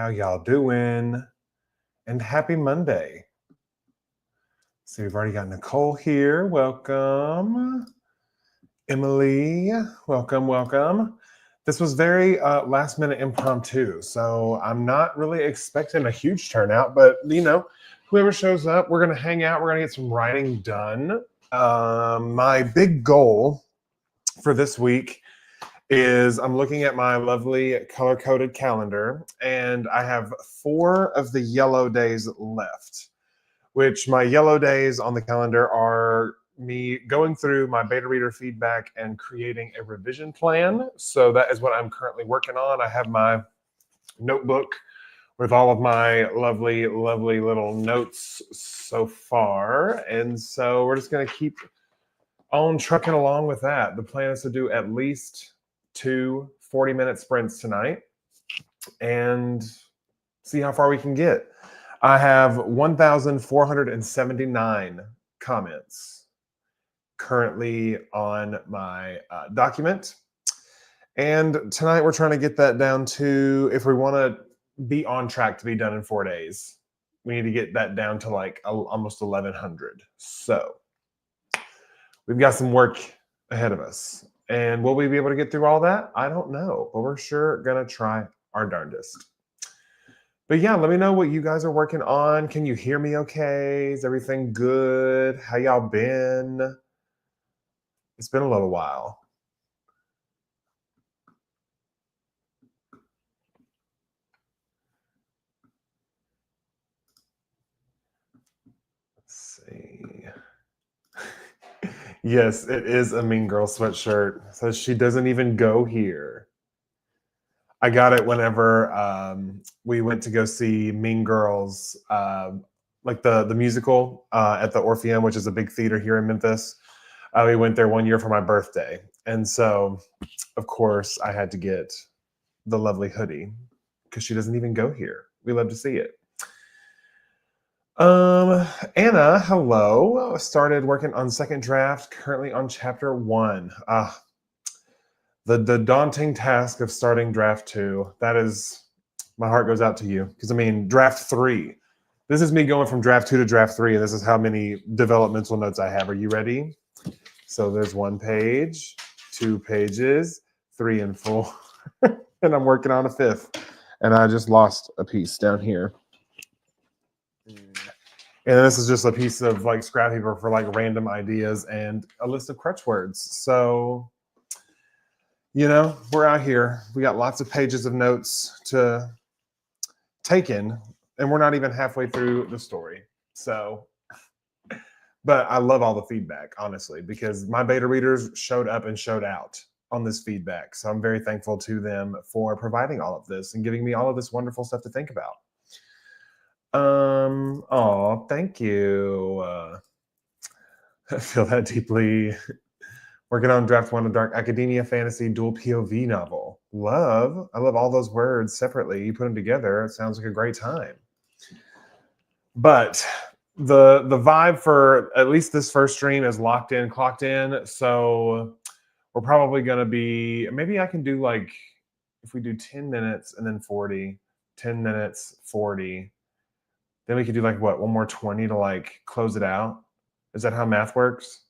How y'all doing? And happy Monday. So we've already got Nicole here. Welcome. Emily, welcome. This was very last minute impromptu. So I'm not really expecting a huge turnout, but whoever shows up, we're going to hang out. We're going to get some writing done. My big goal for this week is I'm looking at my lovely color-coded calendar, and I have 4 of the yellow days left, which my yellow days on the calendar are me going through my beta reader feedback and creating a revision plan. So that is what I'm currently working on. I have my notebook with all of my lovely little notes so far. And so we're just going to keep on trucking along with that. The plan is to do at least 2 40-minute sprints tonight and see how far we can get. I have 1,479 comments currently on my document. And tonight we're trying to get that down to, if we want to be on track to be done in 4 days, we need to get that down to like almost 1,100. So we've got some work ahead of us. And will we be able to get through all that? I don't know, but we're sure going to try our darndest. But yeah, let me know what you guys are working on. Can you hear me okay? Is everything good? How y'all been? It's been a little while. Let's see. Yes, it is a Mean Girl sweatshirt. So she doesn't even go here. I got it whenever we went to go see Mean Girls, like the musical at the Orpheum, which is a big theater here in Memphis. We went there one year for my birthday. And so, of course, I had to get the lovely hoodie because she doesn't even go here. We love to see it. Anna, hello. Started working on second draft, currently on chapter 1. The daunting task of starting draft 2. That is, my heart goes out to you. Because, I mean, draft 3. This is me going from draft 2 to draft 3, and this is how many developmental notes I have. Are you ready? So there's 1 page, 2 pages, 3 and 4. And I'm working on a 5th. And I just lost a piece down here. And this is just a piece of like scrap paper for like random ideas and a list of crutch words. So, we're out here. We got lots of pages of notes to take in, and we're not even halfway through the story. So, but I love all the feedback, honestly, because my beta readers showed up and showed out on this feedback. So I'm very thankful to them for providing all of this and giving me all of this wonderful stuff to think about. Oh, thank you. I feel that deeply. Working on draft 1 of Dark Academia Fantasy Dual POV novel. I love all those words separately. You put them together, it sounds like a great time. But the vibe for at least this first stream is locked in, clocked in. So we're probably going to be, maybe I can do like, if we do 10 minutes and then 40, 10 minutes, 40. Then we could do like what, 1 more 20 to like close it out. Is that how math works?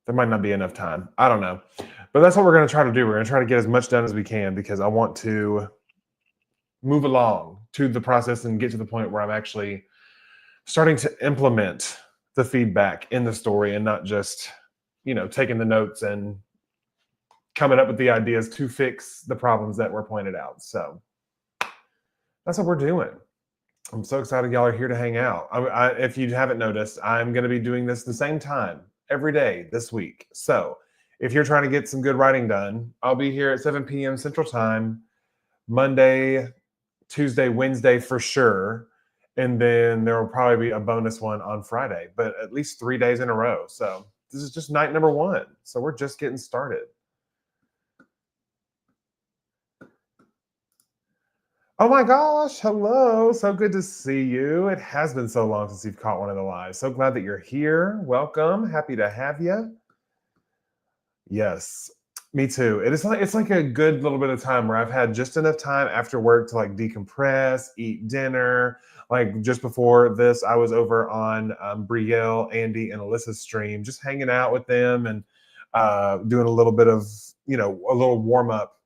There might not be enough time. I don't know. But that's what we're going to try to do. We're going to try to get as much done as we can because I want to move along to the process and get to the point where I'm actually starting to implement the feedback in the story and not just, taking the notes and coming up with the ideas to fix the problems that were pointed out. So that's what we're doing. I'm so excited y'all are here to hang out. If you haven't noticed, I'm going to be doing this the same time every day this week. So if you're trying to get some good writing done, I'll be here at 7 p.m. Central Time, Monday, Tuesday, Wednesday for sure. And then there will probably be a bonus one on Friday, but at least 3 days in a row. So this is just night number 1. So we're just getting started. Oh my gosh, hello. So good to see you. It has been so long since you've caught one of the lives. So glad that you're here. Welcome. Happy to have you. Yes. Me too. It's like a good little bit of time where I've had just enough time after work to like decompress, eat dinner. Like just before this, I was over on Brielle, Andy, and Alyssa's stream, just hanging out with them and doing a little bit of a little warm up.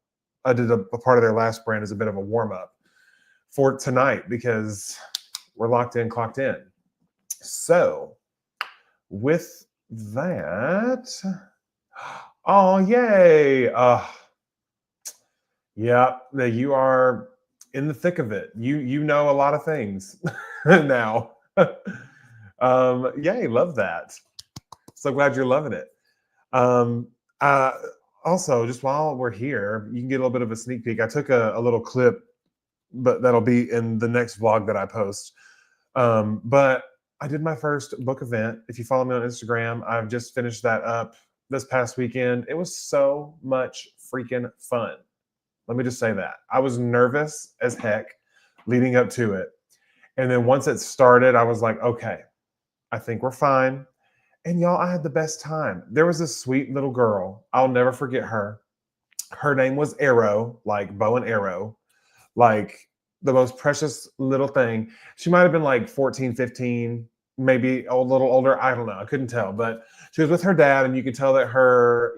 I did a part of their last brand as a bit of a warm up for tonight because we're locked in, clocked in. So with that, oh yay! Yeah, that you are in the thick of it. You know a lot of things now. Yay, love that. So glad you're loving it. Um, uh, Also, just while we're here, you can get a little bit of a sneak peek. I took a little clip, but that'll be in the next vlog that I post. But I did my first book event. If you follow me on Instagram, I've just finished that up this past weekend. It was so much freaking fun. Let me just say that. I was nervous as heck leading up to it. And then once it started, I was like, okay, I think we're fine. And y'all, I had the best time. There was this sweet little girl. I'll never forget her. Her name was Arrow, like bow and arrow, like the most precious little thing. She might have been like 14, 15, maybe a little older. I don't know. I couldn't tell. But she was with her dad, and you could tell that her,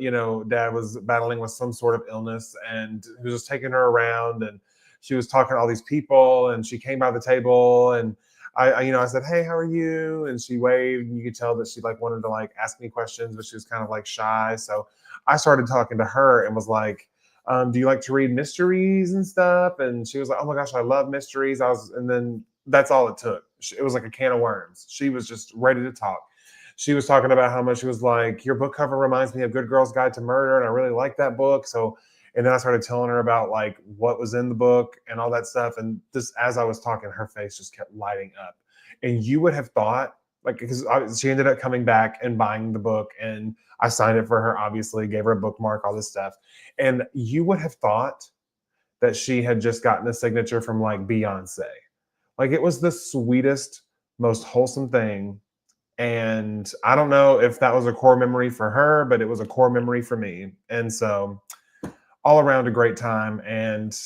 dad was battling with some sort of illness, and he was just taking her around, and she was talking to all these people, and she came by the table, and I said, "Hey, how are you?" And she waved, and you could tell that she like wanted to like ask me questions, but she was kind of like shy. So I started talking to her and was like, do you like to read mysteries and stuff? And she was like, oh my gosh, I love mysteries. And then that's all it took. It was like a can of worms. She was just ready to talk. She was talking about how much she was like, your book cover reminds me of Good Girl's Guide to Murder, and I really like that book. So, and then I started telling her about like what was in the book and all that stuff. And just as I was talking, her face just kept lighting up. And you would have thought, like, because she ended up coming back and buying the book, and I signed it for her, obviously, gave her a bookmark, all this stuff. And you would have thought that she had just gotten a signature from like Beyonce. Like it was the sweetest, most wholesome thing. And I don't know if that was a core memory for her, but it was a core memory for me. And so all around a great time. And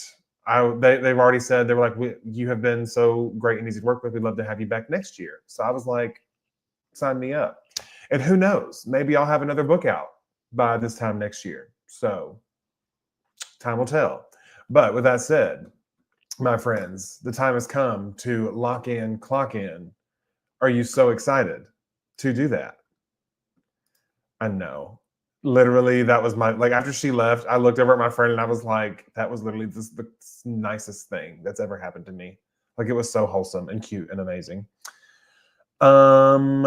they've already said, they were like, you have been so great and easy to work with. We'd love to have you back next year. So I was like, sign me up. And who knows, maybe I'll have another book out by this time next year. So time will tell. But with that said, my friends, the time has come to lock in, clock in. Are you so excited to do that? I know. Literally, that was my like after she left, I looked over at my friend and I was like, that was literally the nicest thing that's ever happened to me. Like it was so wholesome and cute and amazing. Um,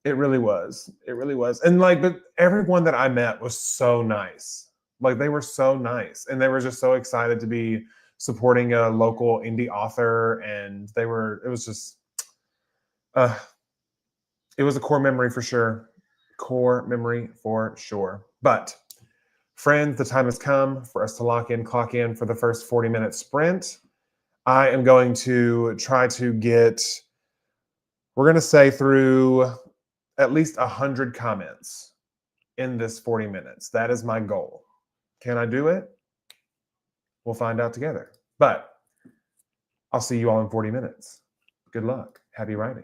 it really was. It really was. And like, but everyone that I met was so nice. Like they were so nice, and they were just so excited to be supporting a local indie author. And they were. It was just. Uh, it was a core memory for sure. Core memory for sure. But friends, the time has come for us to lock in, clock in for the first 40-minute sprint. I am going to try to get. We're going to say through at least 100 comments in this 40 minutes. That is my goal. Can I do it? We'll find out together. But I'll see you all in 40 minutes. Good luck. Happy writing.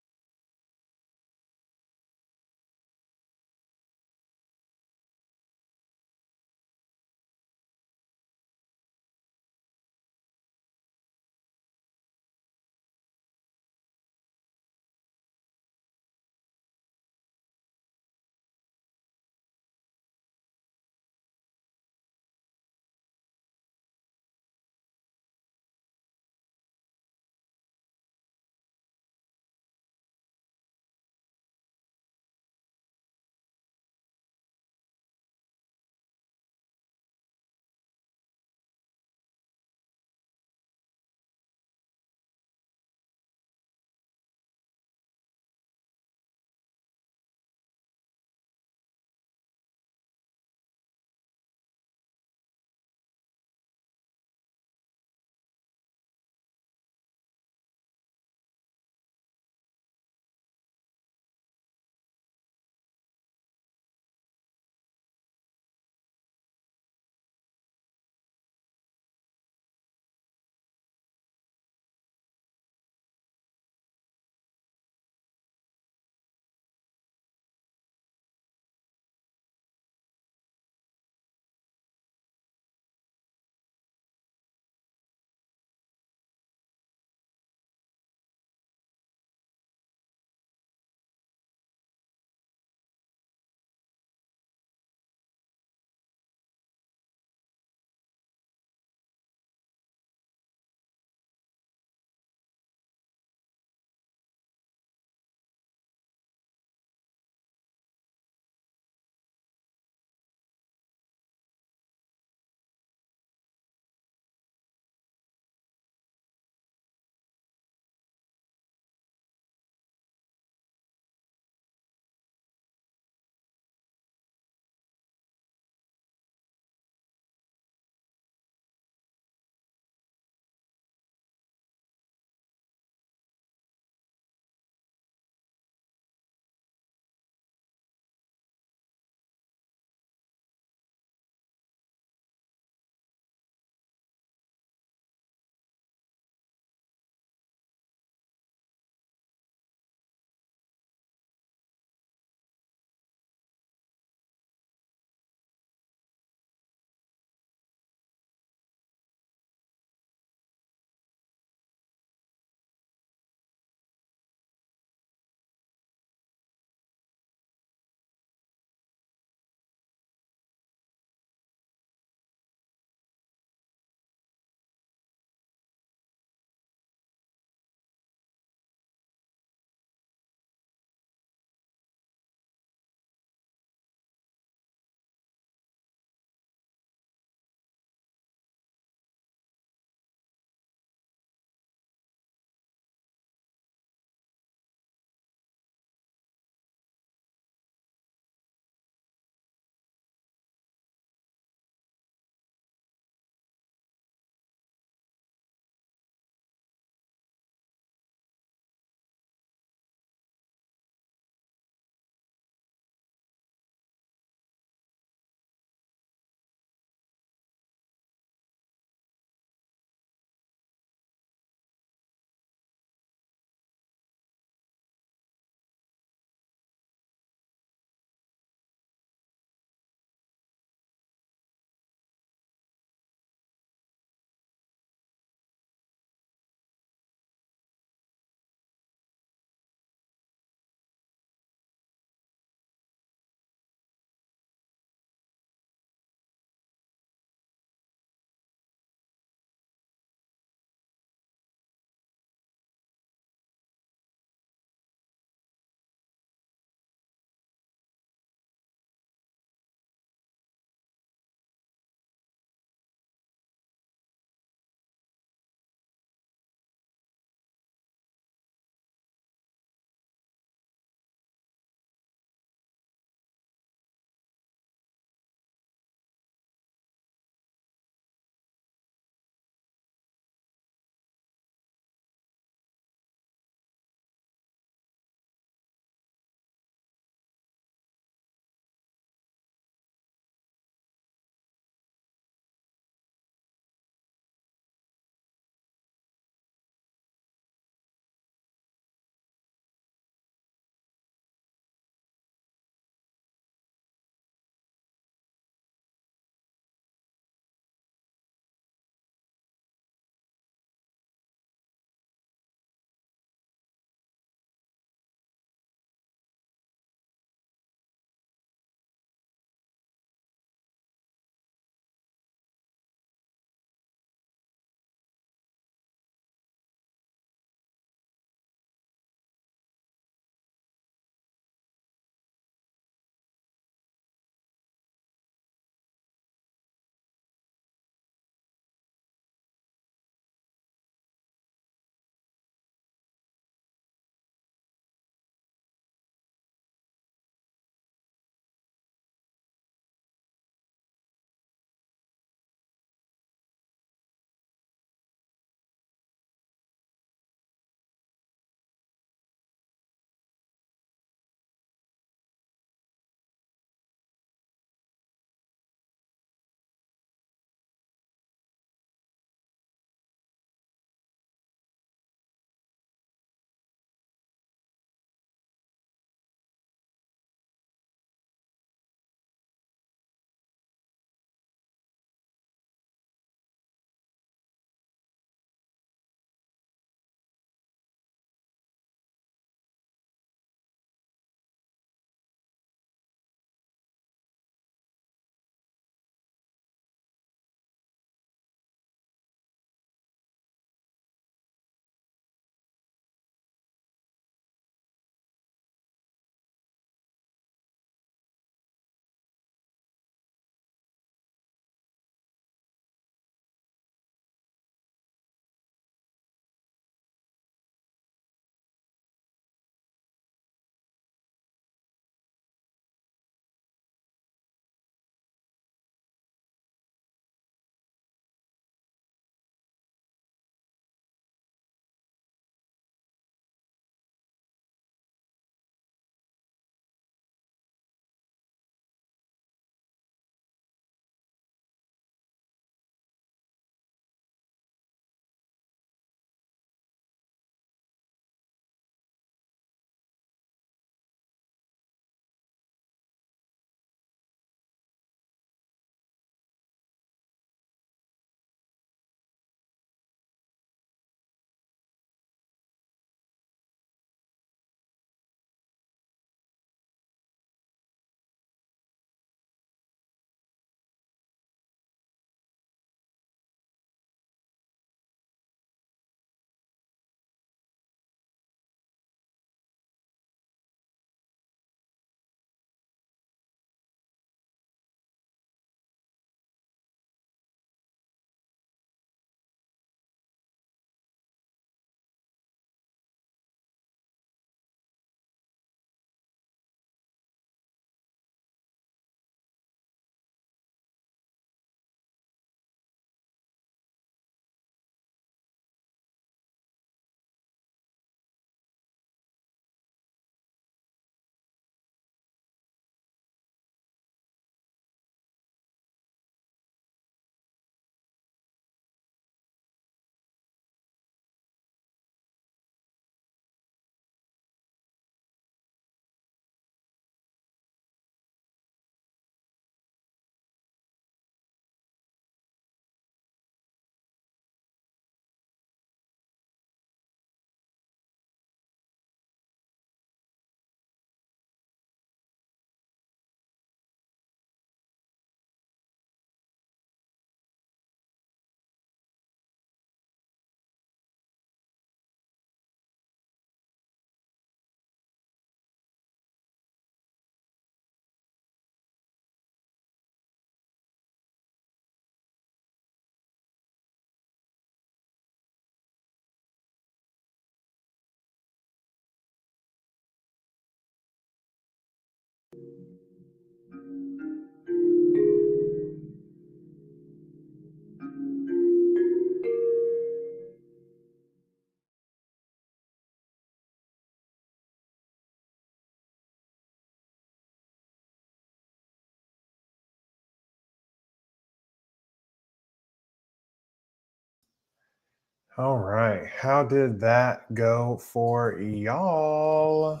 All right. How did that go for y'all?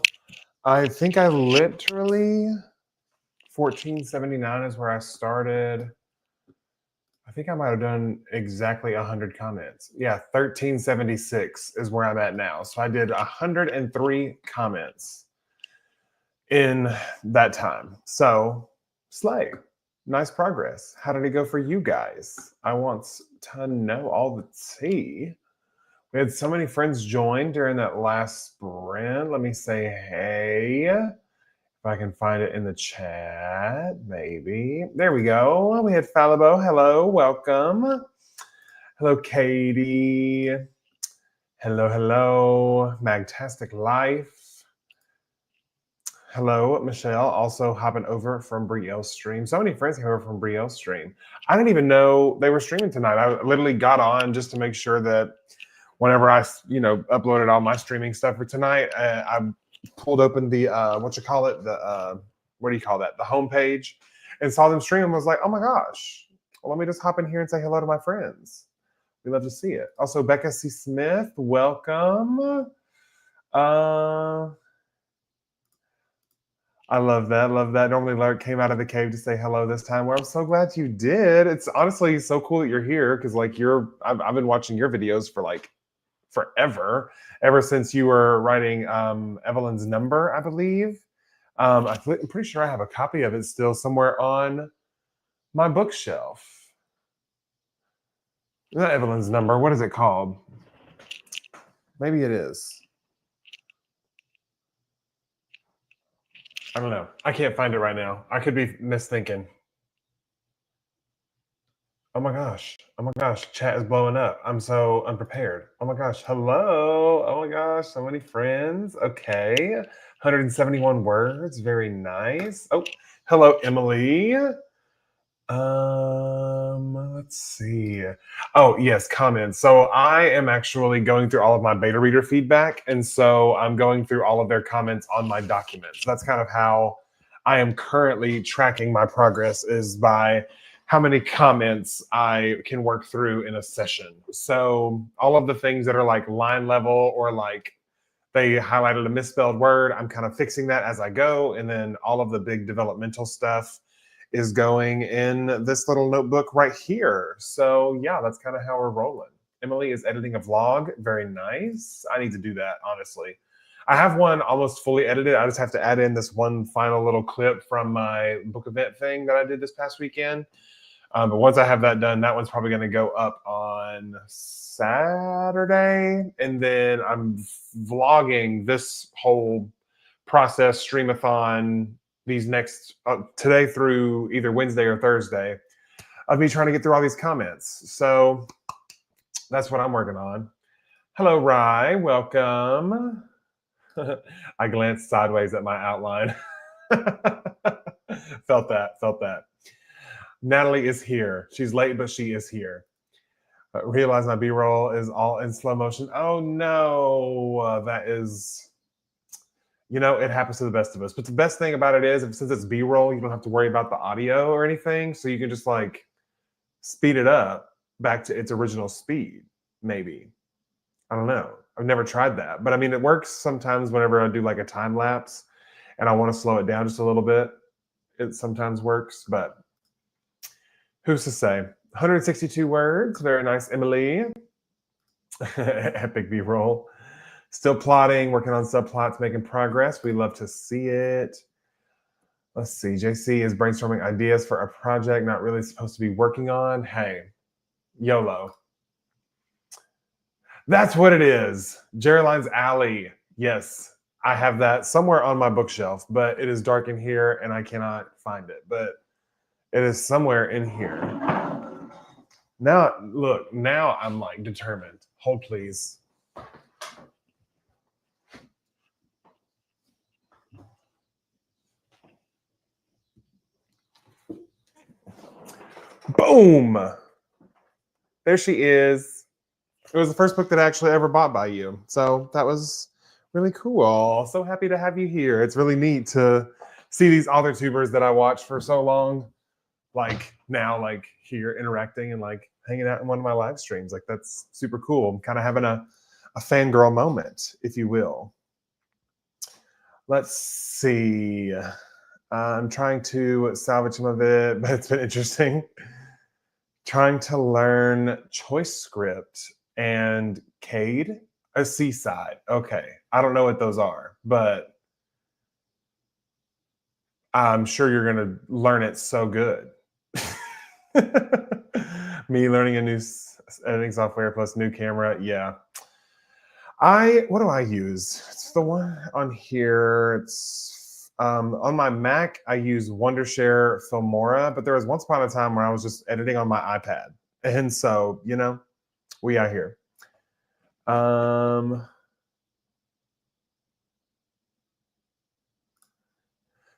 I think I literally 1479 is where I started. I think I might have done exactly 100 comments. Yeah, 1376 is where I'm at now. So I did 103 comments in that time. So, slay. Nice progress. How did it go for you guys? I want to know all the tea. We had so many friends join during that last sprint. Let me say hey. If I can find it in the chat, maybe. There we go. We had Falabo. Hello, welcome. Hello, Katie. Hello, hello. Magtastic Life. Hello, Michelle. Also hopping over from Brielle's stream. So many friends came over from Brielle's stream. I didn't even know they were streaming tonight. I literally got on just to make sure that whenever I, uploaded all my streaming stuff for tonight, I pulled open the what do you call that? The homepage, and saw them stream. And was like, oh my gosh, well, let me just hop in here and say hello to my friends. We love to see it. Also, Becca C. Smith, welcome. I love that. Love that. Normally, Larry came out of the cave to say hello this time. Well, I'm so glad you did. It's honestly so cool that you're here because, I've been watching your videos for forever, ever since you were writing Evelyn's Number, I believe. I'm pretty sure I have a copy of it still somewhere on my bookshelf. Not Evelyn's Number. What is it called? Maybe it is. I don't know. I can't find it right now. I could be misthinking. Oh my gosh. Oh my gosh. Chat is blowing up. I'm so unprepared. Oh my gosh. Hello. Oh my gosh. So many friends. Okay. 171 words. Very nice. Oh, hello, Emily. Let's see. Oh, yes, comments. So I am actually going through all of my beta reader feedback, and so I'm going through all of their comments on my document. So that's kind of how I am currently tracking my progress, is by how many comments I can work through in a session. So all of the things that are like line level or like they highlighted a misspelled word, I'm kind of fixing that as I go, and then all of the big developmental stuff is going in this little notebook right here. So yeah, that's kind of how we're rolling. Emily is editing a vlog. Very nice. I need to do that, honestly. I have one almost fully edited. I just have to add in this one final little clip from my book event thing that I did this past weekend. But once I have that done, that one's probably going to go up on Saturday. And then I'm vlogging this whole process, Stream-a-thon, these next today through either Wednesday or Thursday, of me trying to get through all these comments. So that's what I'm working on. Hello, Rye. Welcome. I glanced sideways at my outline. Felt that. Natalie is here. She's late, but she is here. Realize my B-roll is all in slow motion. Oh no, that is... it happens to the best of us. But the best thing about it is, since it's B-roll, you don't have to worry about the audio or anything. So you can just speed it up back to its original speed, maybe. I don't know. I've never tried that. But I mean, it works sometimes whenever I do a time lapse and I want to slow it down just a little bit. It sometimes works, but who's to say? 162 words. Very nice, Emily. Epic B-roll. Still plotting, working on subplots, making progress. We love to see it. Let's see. JC is brainstorming ideas for a project not really supposed to be working on. Hey, YOLO. That's what it is. Geraldine's Alley. Yes, I have that somewhere on my bookshelf, but it is dark in here and I cannot find it. But it is somewhere in here. Now, look, now I'm determined. Hold, please. Boom. There she is. It was the first book that I actually ever bought by you. So that was really cool. So happy to have you here. It's really neat to see these author tubers that I watched for so long, like now, like here interacting and like hanging out in one of my live streams. Like that's super cool. I'm kind of having a fangirl moment, if you will. Let's see. I'm trying to salvage some of it, but it's been interesting. Trying to learn choice script and Cade, a seaside. Okay. I don't know what those are, but I'm sure you're going to learn it so good. Me learning a new editing software plus new camera. Yeah. What do I use? It's the one on here. It's on my Mac. I use Wondershare Filmora, but there was once upon a time where I was just editing on my iPad, and so we are here.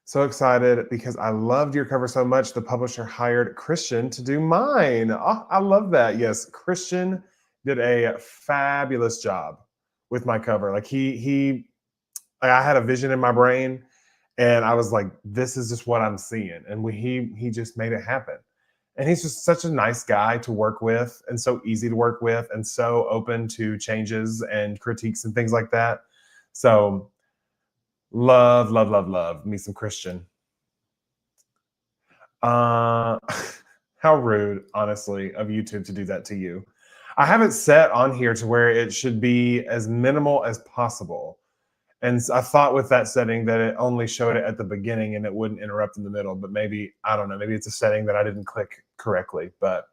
So excited because I loved your cover so much. The publisher hired Christian to do mine. Oh, I love that. Yes, Christian did a fabulous job with my cover. Like I had a vision in my brain, and I was like, "This is just what I'm seeing," and he just made it happen. And he's just such a nice guy to work with, and so easy to work with, and so open to changes and critiques and things like that. So love, love, love, love me some Christian. How rude, honestly, of YouTube to do that to you. I have it set on here to where it should be as minimal as possible. And I thought with that setting that it only showed it at the beginning and it wouldn't interrupt in the middle. But maybe, I don't know, maybe it's a setting that I didn't click correctly. But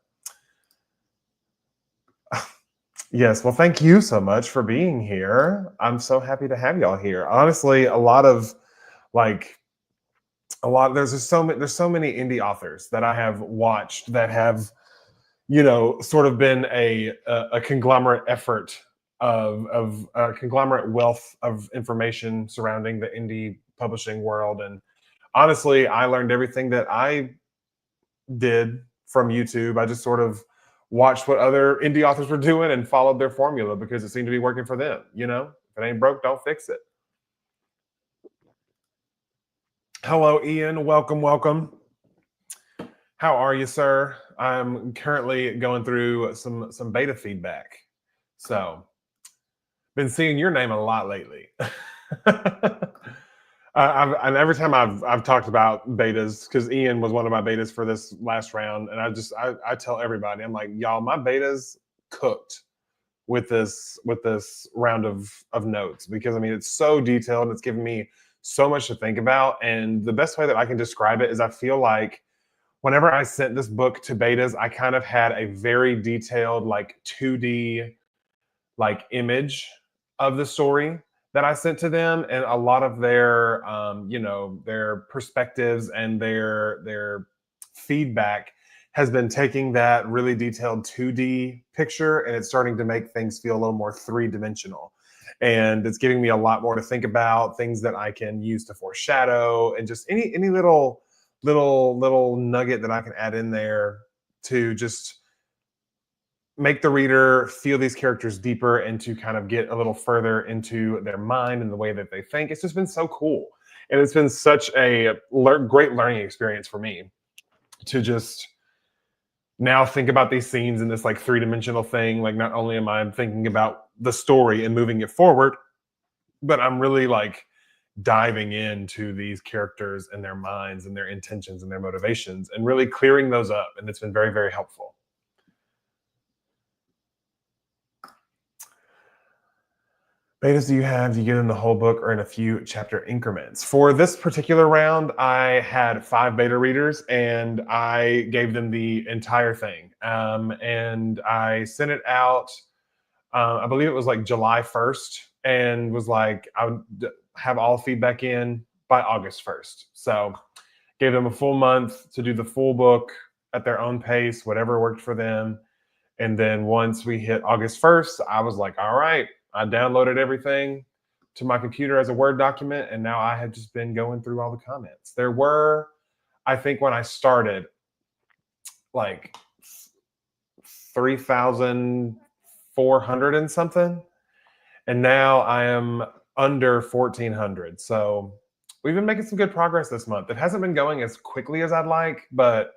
yes, well, thank you so much for being here. I'm so happy to have y'all here. Honestly, there's so many indie authors that I have watched that have sort of been a conglomerate effort of a conglomerate wealth of information surrounding the indie publishing world. And honestly, I learned everything that I did from YouTube. I just sort of watched what other indie authors were doing and followed their formula because it seemed to be working for them. If it ain't broke, don't fix it. Hello, Ian. Welcome, welcome. How are you, sir? I'm currently going through some beta feedback. So, been seeing your name a lot lately. And every time I've talked about betas, because Ian was one of my betas for this last round, and I tell everybody, I'm like, y'all, my betas cooked with this round of notes, because I mean it's so detailed, it's giving me so much to think about. And the best way that I can describe it is I feel like whenever I sent this book to betas, I kind of had a very detailed, like 2D, like image of the story that I sent to them, and a lot of their, their perspectives and their feedback has been taking that really detailed 2D picture, and it's starting to make things feel a little more three-dimensional. And it's giving me a lot more to think about, things that I can use to foreshadow, and just any little nugget that I can add in there to just make the reader feel these characters deeper and to kind of get a little further into their mind and the way that they think. It's just been so cool. And it's been such a great learning experience for me to just now think about these scenes in this like three-dimensional thing. Like, not only am I thinking about the story and moving it forward, but I'm really like diving into these characters and their minds and their intentions and their motivations and really clearing those up. And it's been very, very helpful. Betas do you have? Do you get in the whole book or in a few chapter increments? For this particular round, I had 5 beta readers and I gave them the entire thing. And I sent it out, I believe it was like July 1st, and was like, I would have all feedback in by August 1st. So gave them a full month to do the full book at their own pace, whatever worked for them. And then once we hit August 1st, I was like, all right, I downloaded everything to my computer as a Word document. And now I have just been going through all the comments. There were, I think when I started, like 3,400 and something. And now I am under 1,400. So we've been making some good progress this month. It hasn't been going as quickly as I'd like, but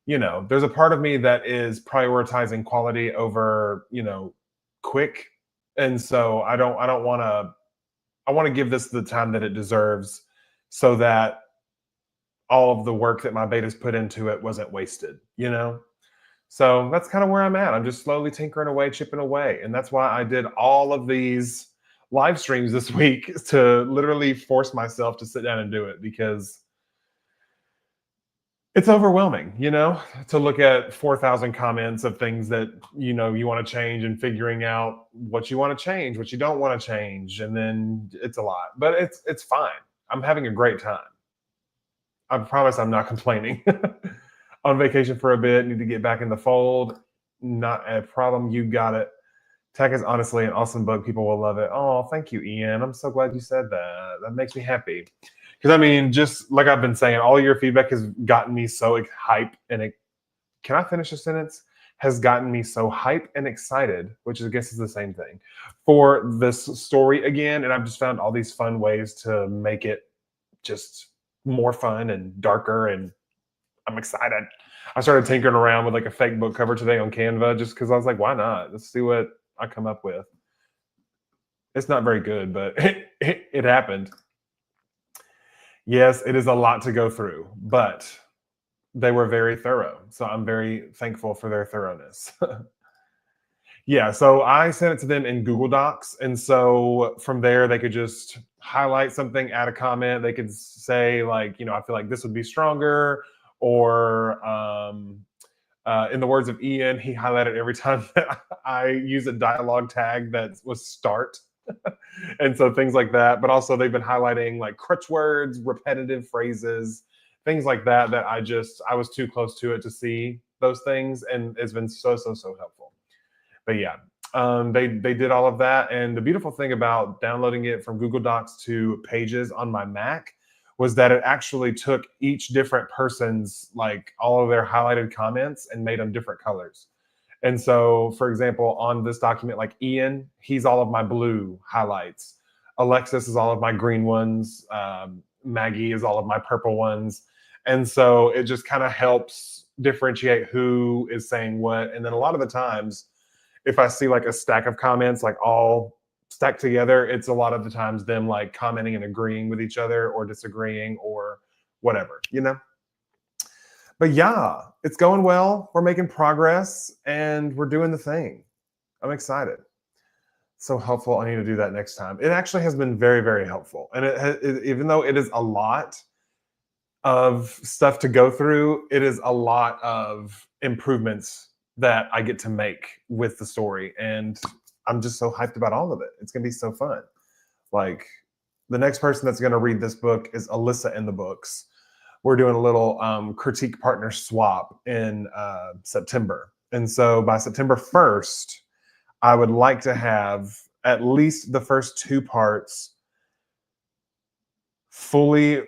there's a part of me that is prioritizing quality over, quick. And so I don't want to, I want to give this the time that it deserves so that all of the work that my betas put into it wasn't wasted. So that's kind of where I'm at. I'm just slowly tinkering away, chipping away. And that's why I did all of these live streams this week to literally force myself to sit down and do it, because it's overwhelming, to look at 4,000 comments of things that, you want to change, and figuring out what you want to change, what you don't want to change. And then it's a lot, but it's fine. I'm having a great time. I promise I'm not complaining. On vacation for a bit, need to get back in the fold. Not a problem. You got it. Tech is honestly an awesome book. People will love it. Oh, thank you, Ian. I'm so glad you said that. That makes me happy. Because I mean, just like I've been saying, all your feedback has gotten me so hype can I finish a sentence? Has gotten me so hype and excited, which I guess is the same thing, for this story again. And I've just found all these fun ways to make it just more fun and darker, and I'm excited. I started tinkering around with a fake book cover today on Canva, just because I was like, why not? Let's see what I come up with. It's not very good, but it happened. Yes, it is a lot to go through, but they were very thorough. So I'm very thankful for their thoroughness. Yeah, so I sent it to them in Google Docs. And so from there, they could just highlight something, add a comment. They could say, I feel like this would be stronger. Or in the words of Ian, he highlighted every time that I use a dialogue tag that was start. And so things like that. But also they've been highlighting crutch words, repetitive phrases, things like that I was too close to it to see those things. And it's been so helpful. But yeah, they did all of that. And the beautiful thing about downloading it from Google Docs to Pages on my Mac was that it actually took each different person's, all of their highlighted comments, and made them different colors. And so, for example, on this document, Ian, he's all of my blue highlights. Alexis is all of my green ones. Maggie is all of my purple ones. And so it just kind of helps differentiate who is saying what. And then a lot of the times, if I see a stack of comments all stacked together, it's a lot of the times them commenting and agreeing with each other, or disagreeing, or whatever. But yeah, it's going well. We're making progress, and we're doing the thing. I'm excited. So helpful. I need to do that next time. It actually has been very, very helpful. And even though it is a lot of stuff to go through, it is a lot of improvements that I get to make with the story. And I'm just so hyped about all of it. It's going to be so fun. The next person that's going to read this book is Alyssa in the books. We're doing a little critique partner swap in September. And so by September 1st, I would like to have at least the first 2 parts fully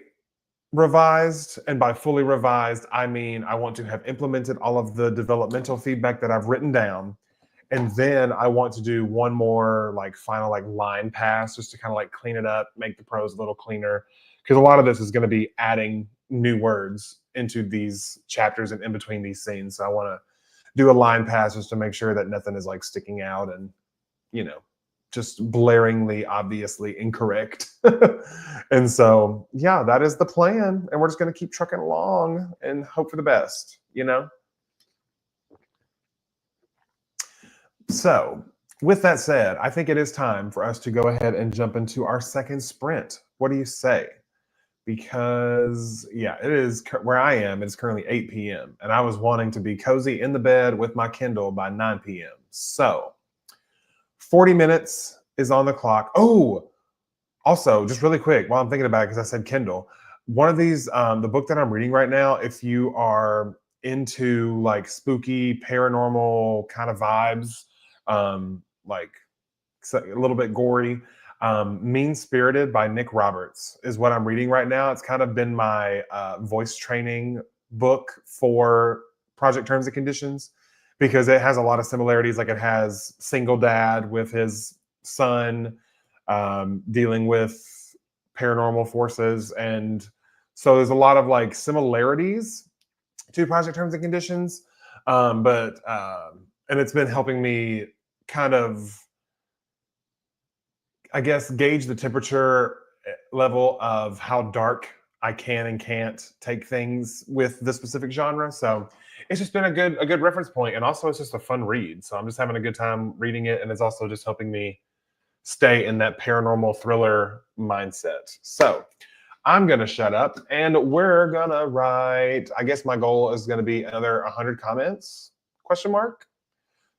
revised. And by fully revised, I mean I want to have implemented all of the developmental feedback that I've written down. And then I want to do one more final line pass, just to kind of clean it up, make the prose a little cleaner. Because a lot of this is going to be adding new words into these chapters and in between these scenes. So I want to do a line pass just to make sure that nothing is sticking out and, just blaringly, obviously incorrect. And so, yeah, that is the plan. And we're just going to keep trucking along and hope for the best, So with that said, I think it is time for us to go ahead and jump into our second sprint. What do you say? Because, yeah, it is where I am. It's currently 8 p.m. And I was wanting to be cozy in the bed with my Kindle by 9 p.m. So 40 minutes is on the clock. Oh, also, just really quick, while I'm thinking about it, because I said Kindle, one of these, the book that I'm reading right now, if you are into spooky, paranormal kind of vibes, a little bit gory, Mean Spirited by Nick Roberts is what I'm reading right now. It's kind of been my voice training book for project terms and conditions because it has a lot of similarities. Like it has single dad with his son dealing with paranormal forces, and so there's a lot of like similarities to project terms and conditions. But and it's been helping me kind of, I guess, gauge the temperature level of how dark I can and can't take things with the specific genre. So it's just been a good reference point, and also it's just a fun read. So I'm just having a good time reading it, and it's also just helping me stay in that paranormal thriller mindset. So I'm gonna shut up, and we're gonna write. I guess my goal is gonna be another 100 comments? Question mark.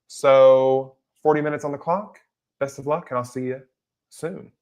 So 40 minutes on the clock. Best of luck, and I'll see you soon.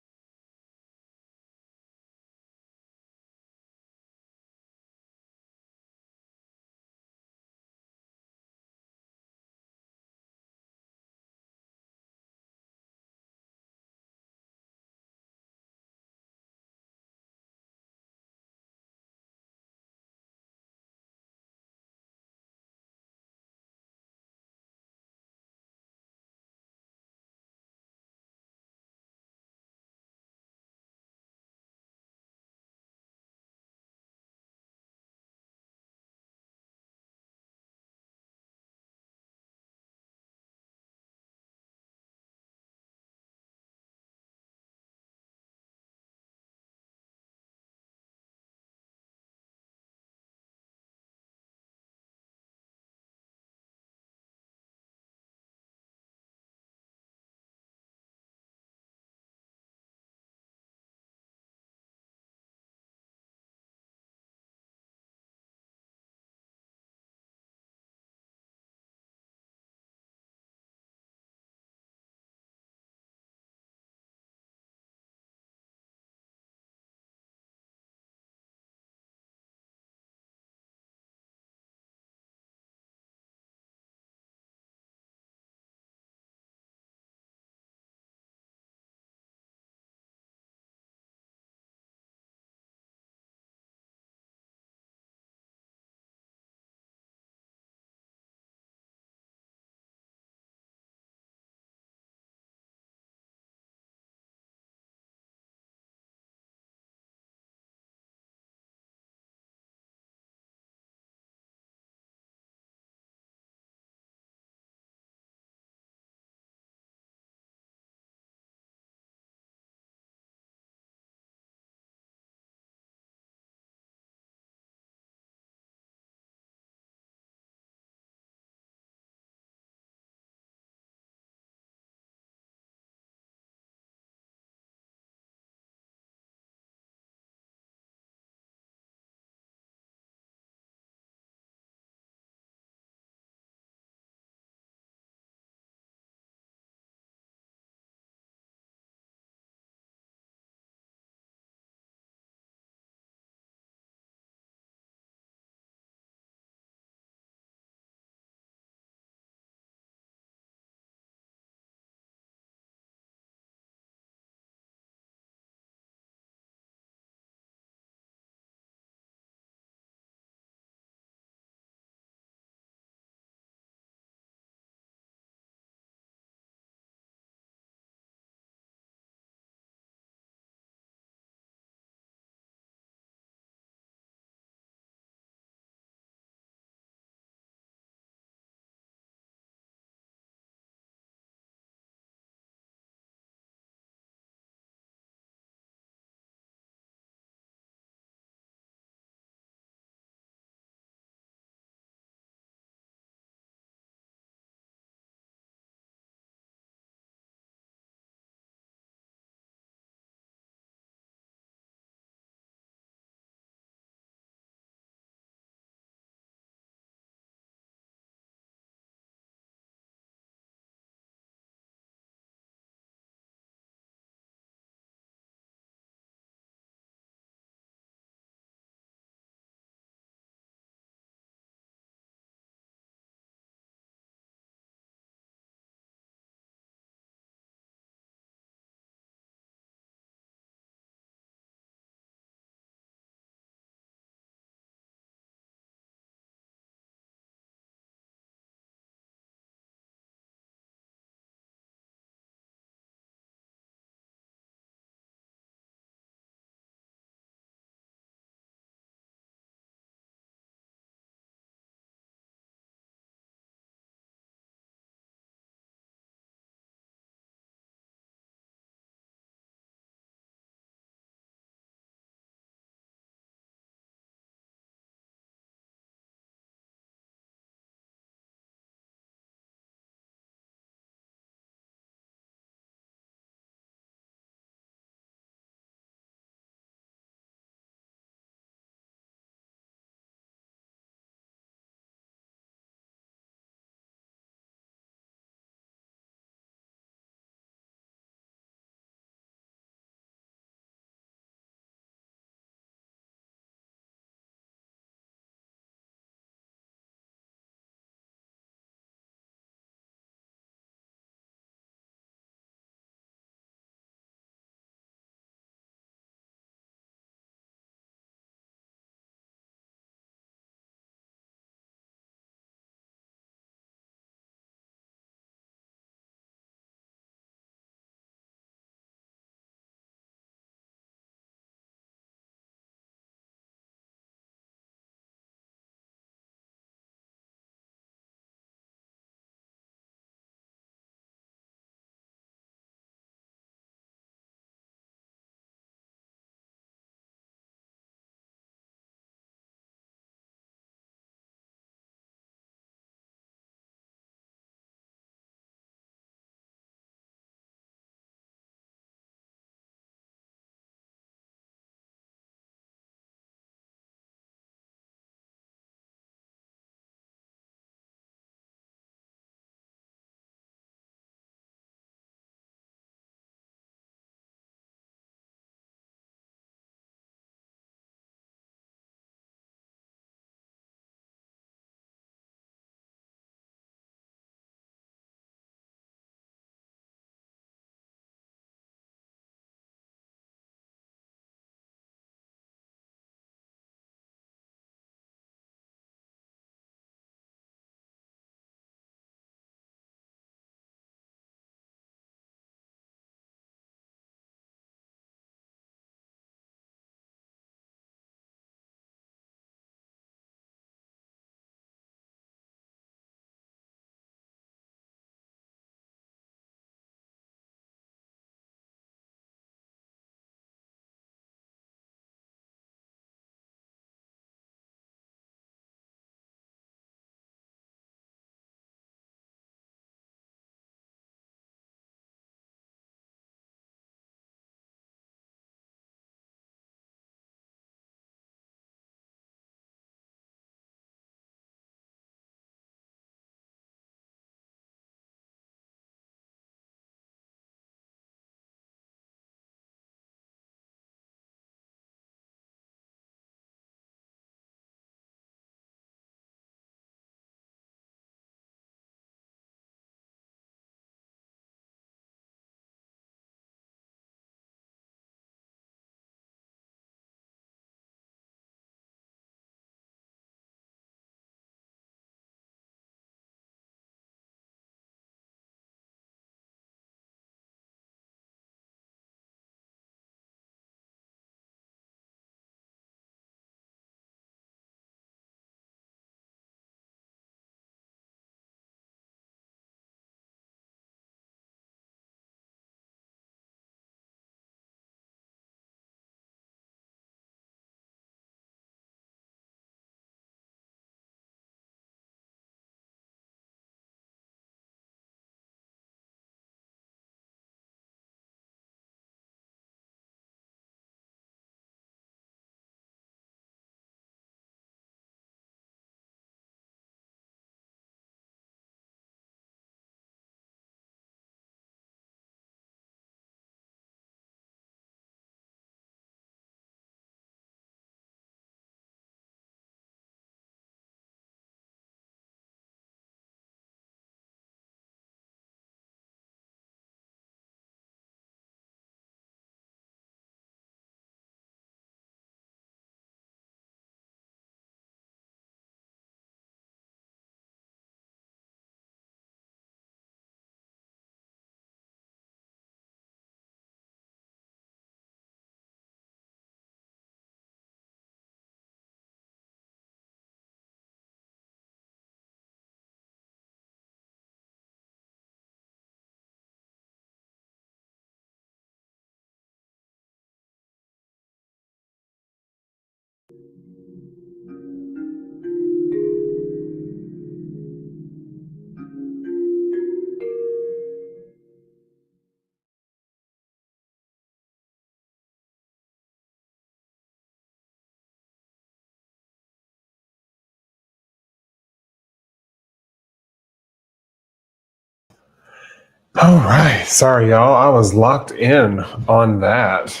All right. Sorry, y'all. I was locked in on that.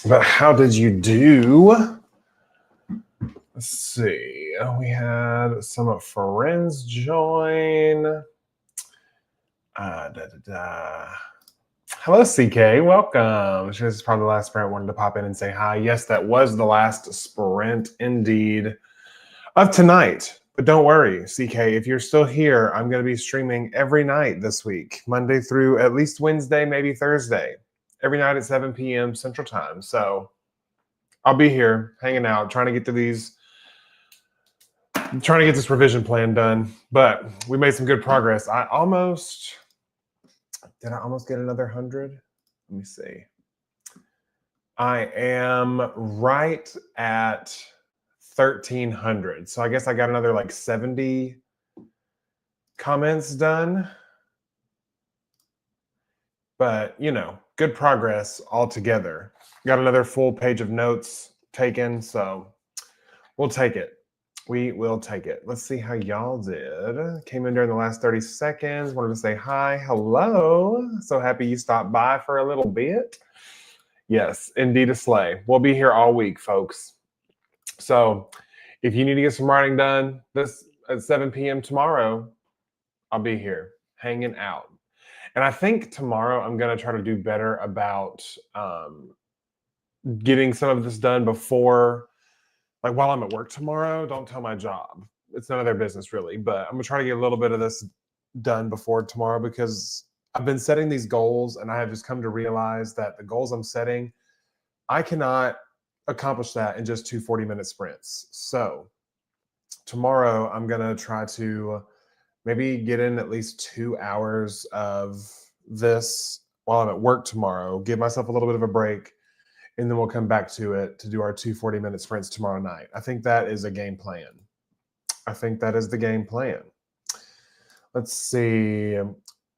But how did you do? Let's see. We had some friends join. Hello, CK. Welcome. This is probably the last sprint. I wanted to pop in and say hi. Yes, that was the last sprint indeed of tonight. But don't worry, CK, if you're still here, I'm going to be streaming every night this week, Monday through at least Wednesday, maybe Thursday, every night at 7 p.m. Central Time. So I'll be here hanging out, trying to get this revision plan done. But we made some good progress. Did I almost get another 100? Let me see. I am right at 1,300. So I guess I got another like 70 comments done. But, good progress altogether. Got another full page of notes taken. So we'll take it. We will take it. Let's see how y'all did. Came in during the last 30 seconds. Wanted to say hi. Hello. So happy you stopped by for a little bit. Yes, indeed a slay. We'll be here all week, folks. So if you need to get some writing done this at 7 p.m. tomorrow, I'll be here hanging out. And I think tomorrow I'm going to try to do better about getting some of this done before, like while I'm at work tomorrow. Don't tell my job. It's none of their business really, but I'm going to try to get a little bit of this done before tomorrow because I've been setting these goals and I have just come to realize that the goals I'm setting, I cannot accomplish that in just 2 40-minute sprints. So tomorrow I'm going to try to maybe get in at least 2 hours of this while I'm at work tomorrow, give myself a little bit of a break, and then we'll come back to it to do our 2 40-minute sprints tomorrow night. I think that is a game plan. I think that is the game plan. Let's see.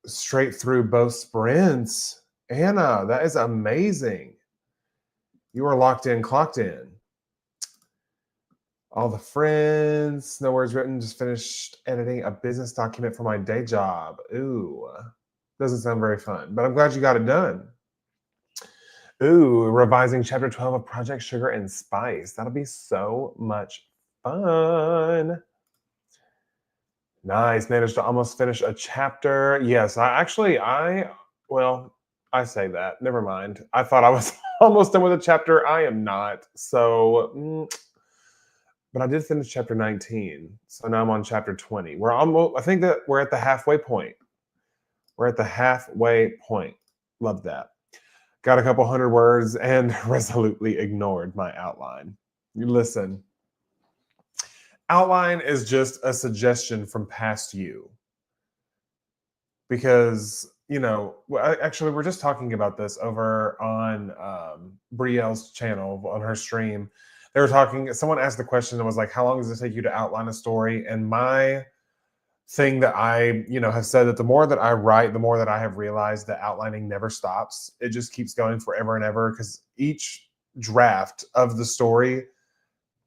Straight through both sprints. Anna, that is amazing. You are locked in, clocked in. All the friends, no words written, just finished editing a business document for my day job. Ooh, doesn't sound very fun, but I'm glad you got it done. Ooh, revising chapter 12 of Project Sugar and Spice. That'll be so much fun. Nice. Managed to almost finish a chapter. Yes, I say that. Never mind. I thought I was almost done with a chapter. I am not. So, but I did finish chapter 19. So now I'm on chapter 20. I think that we're at the halfway point. We're at the halfway point. Love that. Got a couple 100 words and resolutely ignored my outline. You listen. Outline is just a suggestion from past you. Because, actually, we're just talking about this over on Brielle's channel, on her stream. They were talking, someone asked the question and was like, how long does it take you to outline a story? And my thing that I, have said that the more that I write, the more that I have realized that outlining never stops. It just keeps going forever and ever because each draft of the story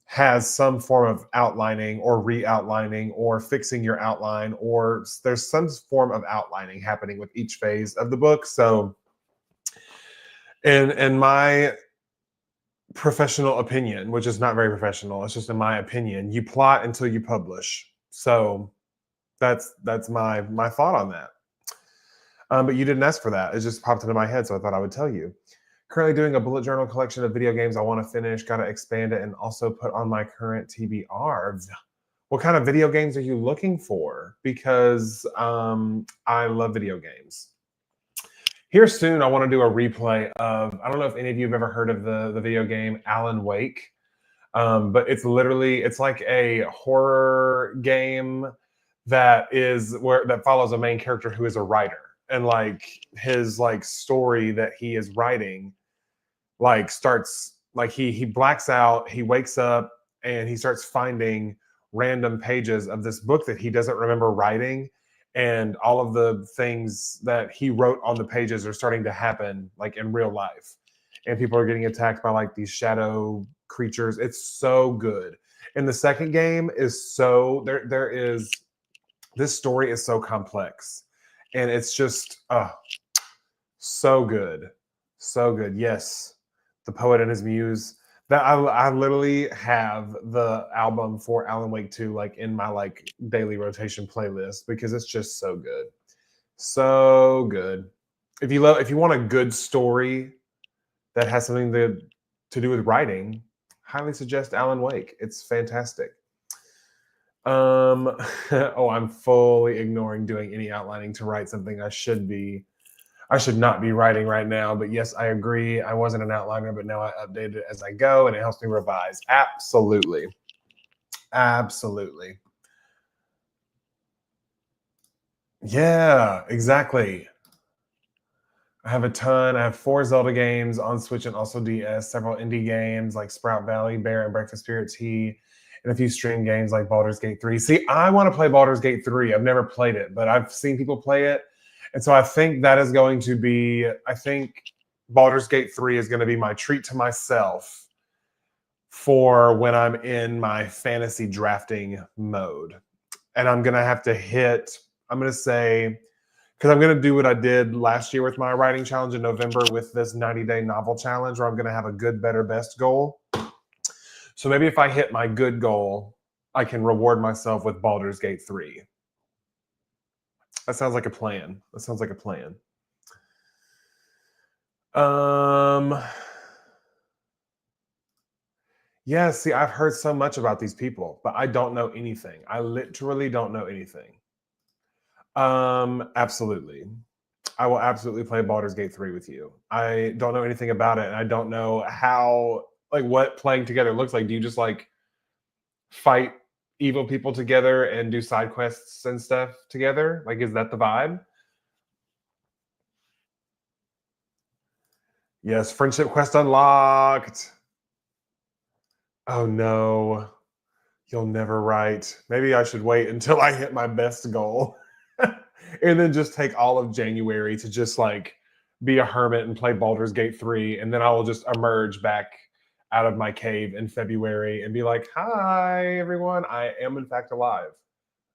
has some form of outlining or re-outlining or fixing your outline, or there's some form of outlining happening with each phase of the book. So in my professional opinion, which is not very professional, it's just in my opinion, you plot until you publish. So that's my thought on that. But you didn't ask for that. It just popped into my head, so I thought I would tell you. Currently doing a bullet journal collection of video games I want to finish. Got to expand it and also put on my current TBR. What kind of video games are you looking for? Because I love video games. Here soon, I want to do a replay of, I don't know if any of you have ever heard of the video game Alan Wake, but it's like a horror game that follows a main character who is a writer, and like his like story that he is writing like starts like he blacks out, he wakes up, and he starts finding random pages of this book that he doesn't remember writing, and all of the things that he wrote on the pages are starting to happen like in real life, and people are getting attacked by like these shadow creatures. It's so good. And the second game is so there is this story is so complex, and it's just so good, so good. Yes, The Poet and His Muse. That I literally have the album for Alan Wake 2 like in my like daily rotation playlist because it's just so good. So good. If you want a good story that has something to do with writing, highly suggest Alan Wake. It's fantastic. Oh, I'm fully ignoring doing any outlining to write something I should not be writing right now. But yes, I agree. I wasn't an outliner, but now I update it as I go and it helps me revise. Absolutely. Absolutely. Yeah, exactly. I have a ton. I have 4 Zelda games on Switch and also DS, several indie games like Sprout Valley, Bear, and Breakfast Spirit Tea, and a few stream games like Baldur's Gate 3. See, I want to play Baldur's Gate 3. I've never played it, but I've seen people play it. And so I think that is going to be, I think Baldur's Gate 3 is going to be my treat to myself for when I'm in my fantasy drafting mode. And I'm going to have to I'm going to say, because I'm going to do what I did last year with my writing challenge in November with this 90-day novel challenge, where I'm going to have a good, better, best goal. So maybe if I hit my good goal, I can reward myself with Baldur's Gate 3. That sounds like a plan. Yeah, see, I've heard so much about these people, but I don't know anything. I literally don't know anything. Absolutely. I will absolutely play Baldur's Gate 3 with you. I don't know anything about it, and I don't know how, like, what playing together looks like. Do you just like fight evil people together and do side quests and stuff together? Like, is that the vibe? Yes, friendship quest unlocked. Oh no, you'll never write. Maybe I should wait until I hit my best goal and then just take all of January to just like be a hermit and play Baldur's Gate 3. And then I will just emerge back out of my cave in February and be like, hi, everyone. I am, in fact, alive.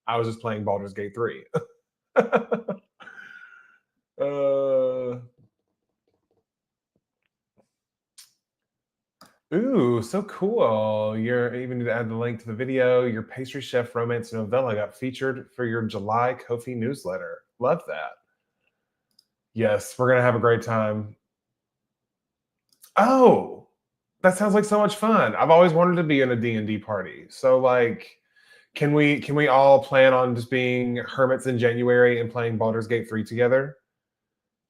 I was just playing Baldur's Gate 3. Ooh, so cool. You're even need to add the link to the video. Your pastry chef romance novella got featured for your July Ko-fi newsletter. Love that. Yes, we're gonna have a great time. Oh, that sounds like so much fun. I've always wanted to be in a D&D party. So like, can we all plan on just being hermits in January and playing Baldur's Gate 3 together?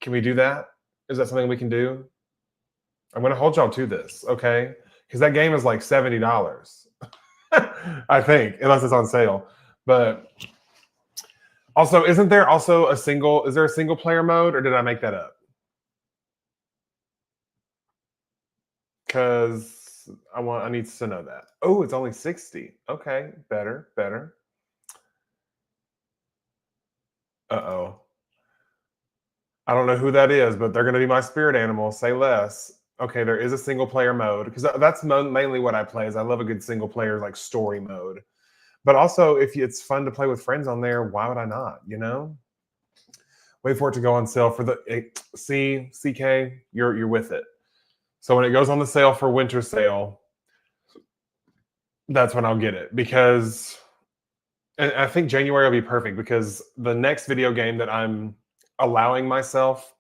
Can we do that? Is that something we can do? I'm gonna hold y'all to this, okay? Because that game is like $70. I think, unless it's on sale. But also, is there a single player mode, or did I make that up? Because I need to know that. Oh, it's only 60. Okay, better. Uh-oh. I don't know who that is, but they're gonna be my spirit animal. Say less. Okay, there is a single player mode, because that's mainly what I play. Is I love a good single player like story mode. But also, if it's fun to play with friends on there, why would I not? You know. Wait for it to go on sale for the CK. You're with it. So when it goes on the sale for winter sale, that's when I'll get it, because and I think January will be perfect, because the next video game that I'm allowing myself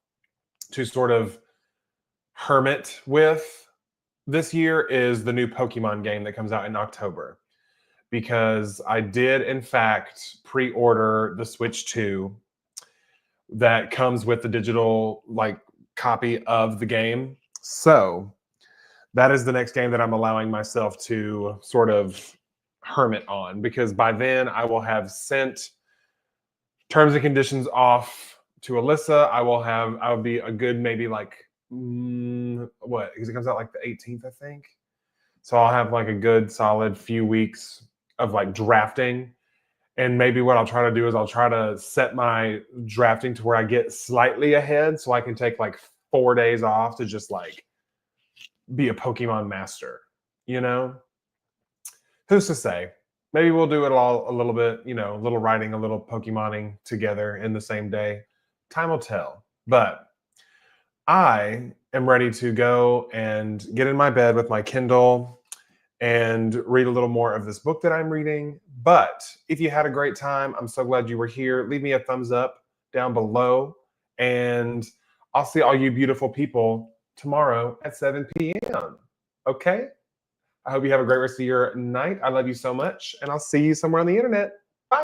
to sort of hermit with this year is the new Pokemon game that comes out in October. Because I did, in fact, pre-order the Switch 2 that comes with the digital like copy of the game. So that is the next game that I'm allowing myself to sort of hermit on, because by then I will have sent terms and conditions off to Alyssa. I'll be a good maybe like what? Because it comes out like the 18th, I think. So I'll have like a good solid few weeks of like drafting. And maybe what I'll try to do is I'll try to set my drafting to where I get slightly ahead so I can take like 4 days off to just like be a Pokemon master, you know? Who's to say? Maybe we'll do it all a little bit, a little writing, a little Pokemoning together in the same day. Time will tell. But I am ready to go and get in my bed with my Kindle and read a little more of this book that I'm reading. But if you had a great time, I'm so glad you were here. Leave me a thumbs up down below. And I'll see all you beautiful people tomorrow at 7 p.m. Okay? I hope you have a great rest of your night. I love you so much. And I'll see you somewhere on the internet.